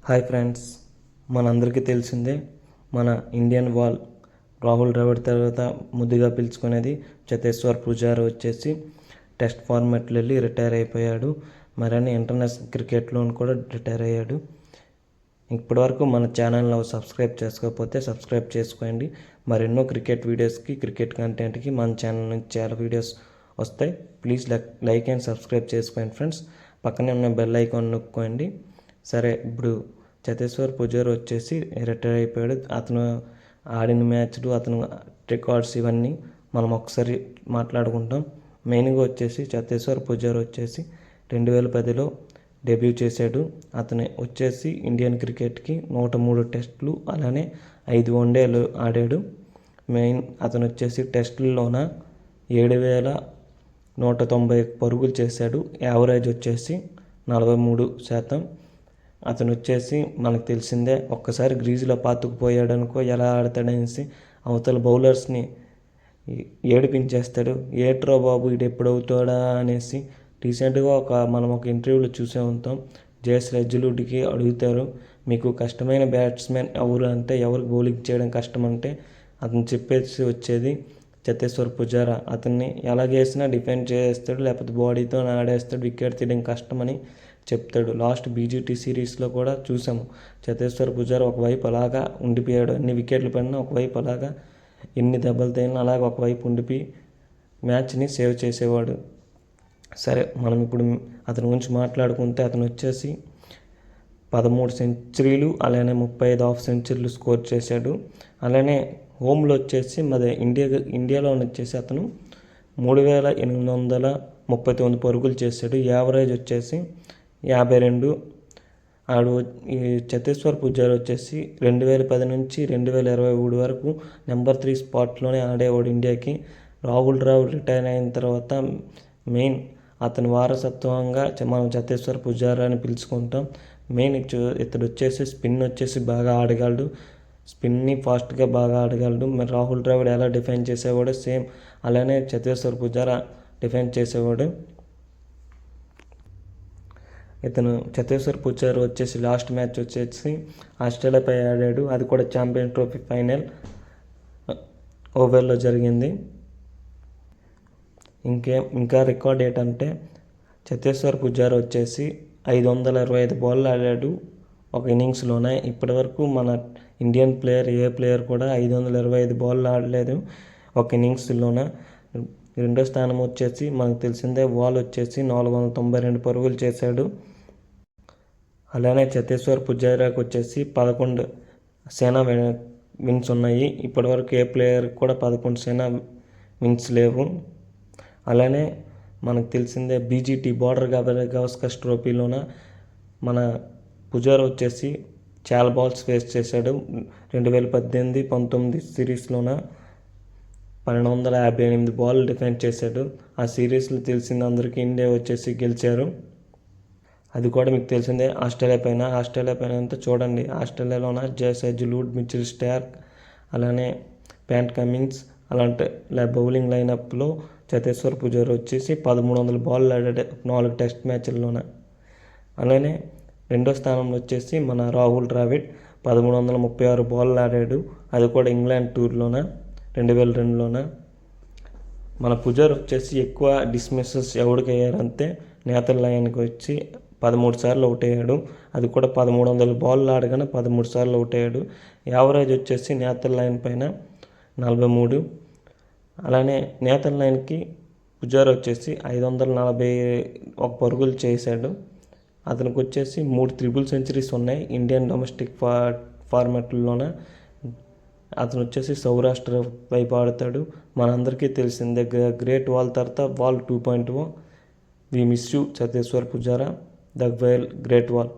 Hi friends, మనందరికీ తెలిసిందే మన ఇండియన్ వాల్ రాహుల్ ద్రావిడ్ తర్వాత ముద్దుగా పిలుచుకునేది చతేశ్వర్ పుజారా వచ్చేసి టెస్ట్ ఫార్మాట్లో వెళ్ళి రిటైర్ అయిపోయాడు. మరిన్ని ఇంటర్నేషనల్ క్రికెట్లో కూడా రిటైర్ అయ్యాడు. ఇప్పటివరకు మన ఛానల్ని సబ్స్క్రైబ్ చేసుకోకపోతే సబ్స్క్రైబ్ చేసుకోండి. మరెన్నో క్రికెట్ వీడియోస్కి, క్రికెట్ కంటెంట్కి మన ఛానల్ నుంచి చాలా వీడియోస్ వస్తాయి. ప్లీజ్ లైక్ అండ్ సబ్స్క్రైబ్ చేసుకోండి ఫ్రెండ్స్. పక్కనే ఉన్న బెల్ ఐకాన్ నొక్కోండి. సరే, ఇప్పుడు చతేశ్వర్ పుజారా వచ్చేసి రిటైర్ అయిపోయాడు. అతను ఆడిన మ్యాచ్లు, అతను రికార్డ్స్ ఇవన్నీ మనం ఒకసారి మాట్లాడుకుంటాం. మెయిన్గా వచ్చేసి చతేశ్వర్ పుజారా వచ్చేసి 2010లో డెబ్యూ చేశాడు. అతను వచ్చేసి ఇండియన్ క్రికెట్కి 103 టెస్టులు అలానే 5 వన్డేలు ఆడాడు. అతను వచ్చేసి టెస్టుల్లోన 7,190 పరుగులు చేశాడు. యావరేజ్ వచ్చేసి 43%. అతను వచ్చేసి మనకు తెలిసిందే, ఒక్కసారి గ్రీజులో పాతుకుపోయాడు అనుకో ఎలా ఆడతాడనేసి అవతల బౌలర్స్ని ఏడిపించేస్తాడు. ఏట్రా బాబు ఇది ఎప్పుడు అవుతాడా అనేసి. రీసెంట్గా మనం ఒక ఇంటర్వ్యూలో చూసే ఉంటాం. జేఎస్ రెడ్డికి అడుగుతారు, మీకు కష్టమైన బ్యాట్స్మెన్ ఎవరు అంటే, ఎవరికి బౌలింగ్ చేయడం కష్టం అంటే అతను చెప్పేసి వచ్చేది చతేశ్వర్ పుజారా. అతన్ని ఎలాగేసినా డిఫెండ్ చేస్తాడు, లేకపోతే బాడీతో ఆడేస్తాడు, వికెట్ తీయడం కష్టమని చెప్తాడు. లాస్ట్ బీజీటీ సిరీస్లో కూడా చూసాము. చతేశ్వర్ పుజారా ఒకవైపు అలాగా ఉండిపోయాడు. ఎన్ని వికెట్లు పడినా ఒకవైపు అలాగా, ఎన్ని దెబ్బలు తగిలినా అలాగా ఒకవైపు ఉండిపోయి మ్యాచ్ని సేవ్ చేసేవాడు. సరే, మనం ఇప్పుడు అతని గురించి మాట్లాడుకుంటే, అతను వచ్చేసి 13 సెంచరీలు అలానే 35 హాఫ్ సెంచరీలు స్కోర్ చేశాడు. అలానే హోమ్లో వచ్చేసి ఇండియాలో వచ్చేసి అతను 3,839 పరుగులు చేశాడు. యావరేజ్ వచ్చేసి 52. ఈ చతేశ్వర్ పుజారా వచ్చేసి 2010 నుంచి 2023 వరకు నెంబర్ 3 స్పాట్లోనే ఆడేవాడు ఇండియాకి. రాహుల్ ద్రావిడ్ రిటైర్ అయిన తర్వాత మెయిన్ అతని వారసత్వంగా మనం చతేశ్వర్ పుజారా అని పిలుచుకుంటాం. మెయిన్ ఇతడు వచ్చేసి స్పిన్ వచ్చేసి బాగా ఆడగలడు. స్పిన్ని ఫాస్ట్గా బాగా ఆడగలడు. మరి రాహుల్ ద్రావిడ్ ఎలా డిఫెండ్ చేసేవాడు సేమ్ అలానే చతేశ్వర్ పుజారా డిఫెండ్ చేసేవాడు. ఇతను చతేశ్వర్ పుజారా వచ్చేసి లాస్ట్ మ్యాచ్ వచ్చేసి ఆస్ట్రేలియాపై ఆడాడు. అది కూడా ఛాంపియన్ ట్రోఫీ ఫైనల్ ఓవర్లో జరిగింది. ఇంకా రికార్డ్ ఏంటంటే, చతేశ్వర్ పుజారా వచ్చేసి 525 బాల్ ఆడాడు ఒక ఇన్నింగ్స్లోనే. ఇప్పటివరకు మన ఇండియన్ ప్లేయర్ ఏ ప్లేయర్ కూడా 525 బాల్ ఆడలేదు ఒక ఇన్నింగ్స్లోనే. రెండో స్థానం వచ్చేసి మనకు తెలిసిందే, వాల్ వచ్చేసి 492 పరుగులు చేశాడు. అలానే చతేశ్వర్ పుజారాకు వచ్చేసి 11 సేనా విన్స్ ఉన్నాయి. ఇప్పటివరకు ఏ ప్లేయర్ కూడా 11 సేనా విన్స్ లేవు. అలానే మనకు తెలిసిందే, బీజీటీ బార్డర్ గవాస్కర్ ట్రోఫీలోన మన పుజారా వచ్చేసి చాలా బాల్స్ ఫేస్ చేశాడు. 2018-19 సిరీస్లోన 1258 బాల్ డిఫెండ్ చేశాడు. ఆ సిరీస్లో తెలిసింది అందరికీ, ఇండియా వచ్చేసి గెలిచారు. అది కూడా మీకు తెలిసిందే ఆస్ట్రేలియా పైన అంతా చూడండి. ఆస్ట్రేలియాలోన జేఎస్ రెడ్డి, మిచెల్ స్టార్క్ అలానే ప్యాట్ కమిన్స్ అలాంటి బౌలింగ్ లైనప్లో చతేశ్వర్ పుజారా వచ్చేసి 1300 బాల్ ఆడాడు 4 టెస్ట్ మ్యాచ్ల్లోన. అలానే రెండో స్థానంలో వచ్చేసి మన రాహుల్ ద్రావిడ్ 1336 బాల్ ఆడాడు. అది కూడా ఇంగ్లాండ్ టూర్లోన 2002లోన. మన పుజారా వచ్చేసి ఎక్కువ డిస్మిసెస్ ఎవరికి అయ్యారంటే నేతర్లాండ్కి వచ్చి 13 సార్లు అవుట్ అయ్యాడు. అది కూడా 1300 బాల్ ఆడగానే 13 సార్లు అవుట్ అయ్యాడు. యావరేజ్ వచ్చేసి నేతర్లాండ్ పైన 43. అలానే నేతర్లాండ్కి పుజారా వచ్చేసి 541 పరుగులు చేశాడు. అతనికి వచ్చేసి 3 ట్రిపుల్ సెంచరీస్ ఉన్నాయి ఇండియన్ డొమెస్టిక్ ఫార్మాట్లోన. అతను వచ్చేసి సౌరాష్ట్ర వైపు ఆడతాడు. మనందరికీ తెలిసిందే, గ్రేట్ వాల్ తర్వాత wall 2.0. We miss you Cheteshwar Pujara, the great wall.